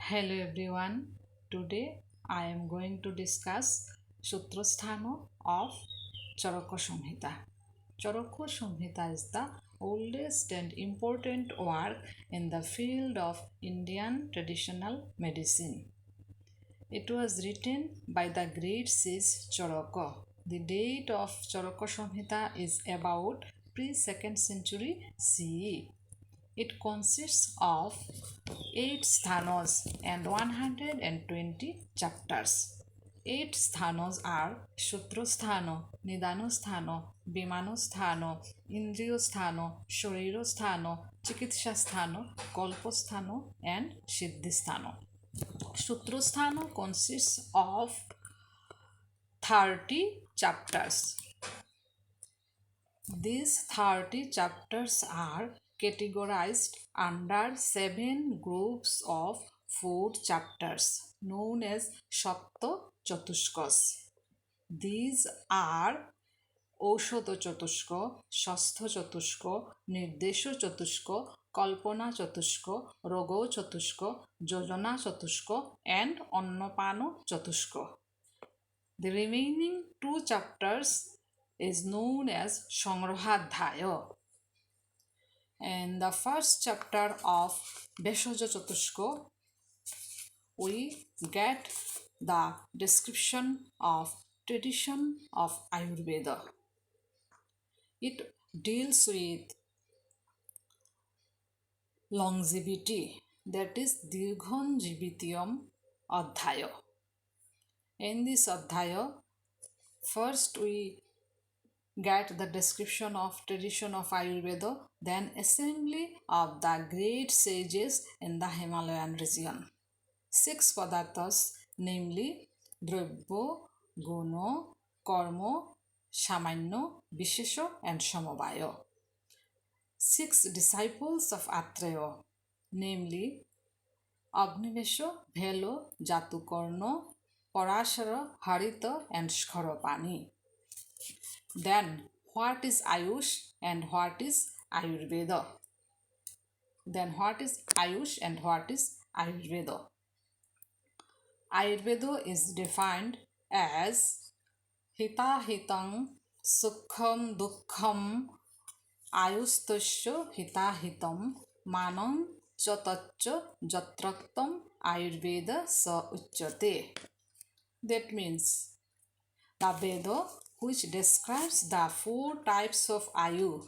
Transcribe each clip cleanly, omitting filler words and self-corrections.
Hello everyone. Today I am going to discuss Sutrasthana of Caraka Samhita. Caraka Samhita is the oldest and important work in the field of Indian traditional medicine. It was written by the great sage Caraka. The date of Caraka Samhita is about pre-2nd century CE. It consists of 8 sthanas and 120 chapters. 8 sthanas are Sutrasthana, Nidanosthana, Vimanosthana, Indriyosthana, Sharirosthana, Chikitsasthana, Kalposthana, and Siddhisthana. Sutrasthana consists of 30 chapters. These 30 chapters are categorized under 7 groups of 4 chapters known as Sapta Chatushkas. These are Aushadha Chatushka, Shastha Chatushka, Nirdesha Chatushka, Kalpana Chatushka, Rogo Chatushka, Yojana Chatushka, and Annapana Chatushka. The remaining 2 chapters is known as Sangrahadhyaya. In the first chapter of Bheshaj Chatushka, we get the description of tradition of Ayurveda. It deals with longevity, that is Dirghon Jivitiyam Adhyaya. In this Adhyaya, first we get the description of tradition of Ayurveda, then assembly of the great sages in the Himalayan region. 6 padarthas, namely Drabya, Guna, Karma, Samanya, Vishesha, and Samavaya. 6 disciples of Atreya, namely Agnivesha, Velo, Jatukarna, Parashara, Harita, and Skharapani. Then, what is Ayush and what is Ayurveda? Then, what is Ayush and what is Ayurveda? Ayurveda is defined as Hita Hitang Sukham Dukkham Ayustasya Hita Hitam Manam Chatacha Jatraktam Ayurveda Sa Uchyate. That means the Veda, which describes the 4 types of Ayu,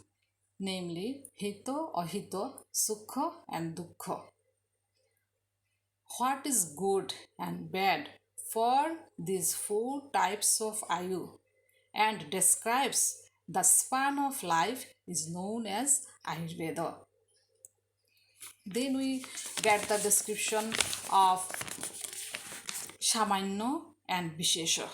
namely Hita, Ahita, Sukha, and Dukkha. What is good and bad for these 4 types of Ayu and describes the span of life is known as Ayurveda. Then we get the description of Samanya and Vishesha.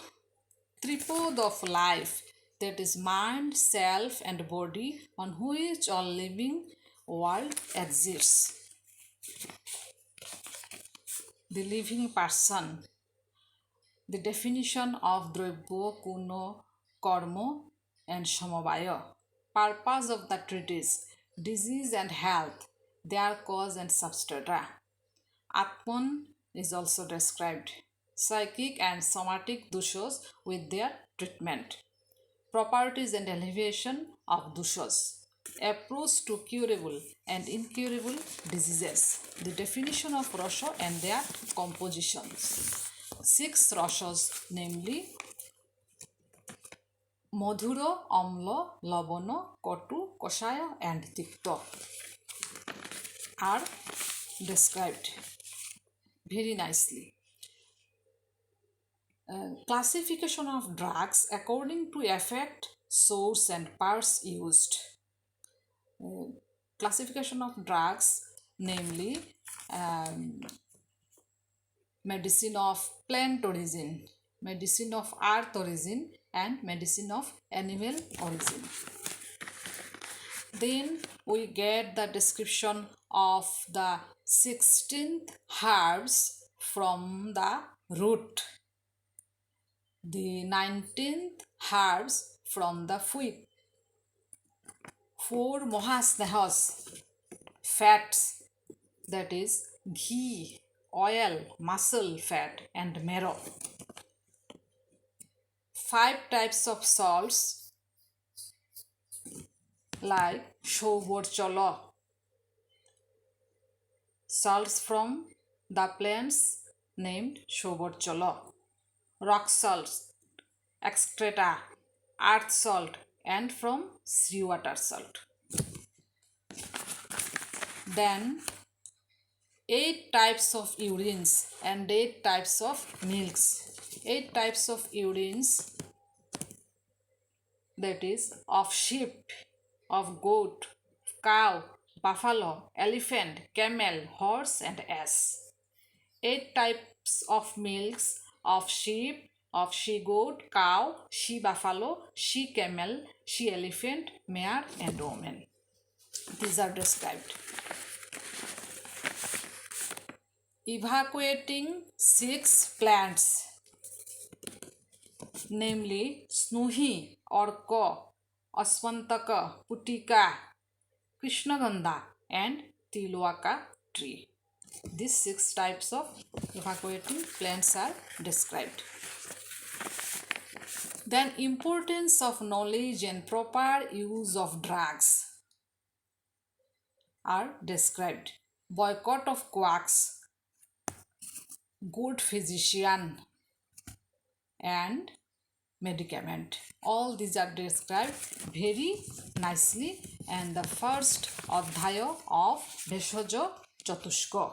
Tripod of life, that is mind, self, and body, on which all living world exists. The living person. The definition of Drabya, Guna, Karma, and Samavaya. Purpose of the treatise: disease and health, their cause and substrata. Atman is also described. Psychic and somatic doshas with their treatment. Properties and elevation of doshas. Approach to curable and incurable diseases. The definition of rasha and their compositions. 6 rashas, namely Madhura, Amla, Lavana, Katu, Koshaya, and Tikta, are described very nicely. Classification of drugs according to effect, source, and parts used. Classification of drugs, namely medicine of plant origin, medicine of earth origin, and medicine of animal origin. Then we get the description of the 16th herbs from the root, the 19th herbs from the wheat, 4 mahasnehas, fats, that is ghee, oil, muscle, fat, and marrow. 5 types of salts like Shobor salts from the plants named Shobor rock salts, excreta, earth salt, and from seawater salt. Then 8 types of urines and 8 types of milks. 8 types of urines, that is of sheep, of goat, cow, buffalo, elephant, camel, horse, and ass. 8 types of milks of sheep, of she goat, cow, she buffalo, she camel, she elephant, mare, and woman. These are described. Evacuating 6 plants, namely Snuhi, Orko, Aswantaka, Putika, Krishnagandha, and Tilwaka tree. These 6 types of evacuating plants are described. Then importance of knowledge and proper use of drugs are described. Boycott of quacks, good physician, and medicament. All these are described very nicely and the first Adhyaya of Bheshaj Chatushka.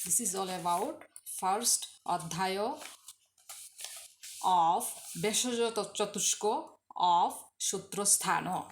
This is all about first Adhyaya of Bheshaj Chatushka of Sutrasthana.